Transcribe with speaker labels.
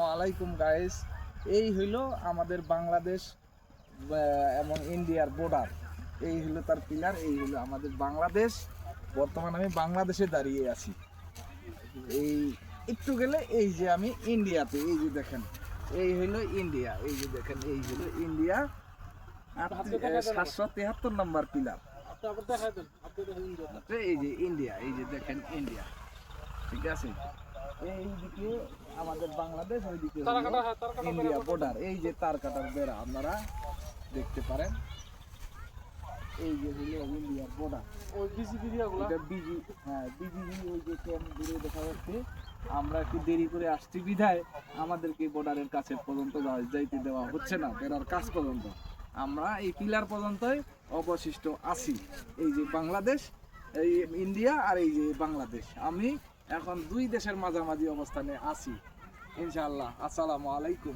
Speaker 1: ওয়ালাইকুম গাইস, এই হইলো আমাদের বাংলাদেশ এবং ইন্ডিয়ার বর্ডার। এই হলো তার পিলার, এই হলো আমাদের বাংলাদেশ। বর্তমানে আমি বাংলাদেশে দাঁড়িয়ে আছি। এই একটু গেলে এই যে আমি ইন্ডিয়াতে, এই যে দেখেন এই হইলো ইন্ডিয়া, এই যে দেখেন এই হলো ইন্ডিয়া। 773 নম্বর পিলার। এই যে ইন্ডিয়া, এই যে দেখেন ইন্ডিয়া, ঠিক আছে। এইদিকে আমাদের বাংলাদেশ, ওইদিকে ইন্ডিয়া বর্ডার। এই যে তার কাটার বেড়া আপনারা দেখতে পারেন, এই যে হলো ইন্ডিয়ার বর্ডার। ওই বিজিবি, হ্যাঁ বিজিবি, ওই যে ক্যাম্প দূরে দেখা যাচ্ছে। আমরা একটু দেরি করে আসছি বিধায় আমাদেরকে বর্ডারের কাছে পর্যন্ত যাইতে দেওয়া হচ্ছে না, বেড়ার কাজ পর্যন্ত। আমরা এই পিলার পর্যন্তই অবশিষ্ট আছি। এই যে বাংলাদেশ, এই ইন্ডিয়া আর এই যে বাংলাদেশ। আমি এখন দুই দেশের মাঝামাঝি অবস্থানে আছি ইনশাআল্লাহ। আসসালামু আলাইকুম।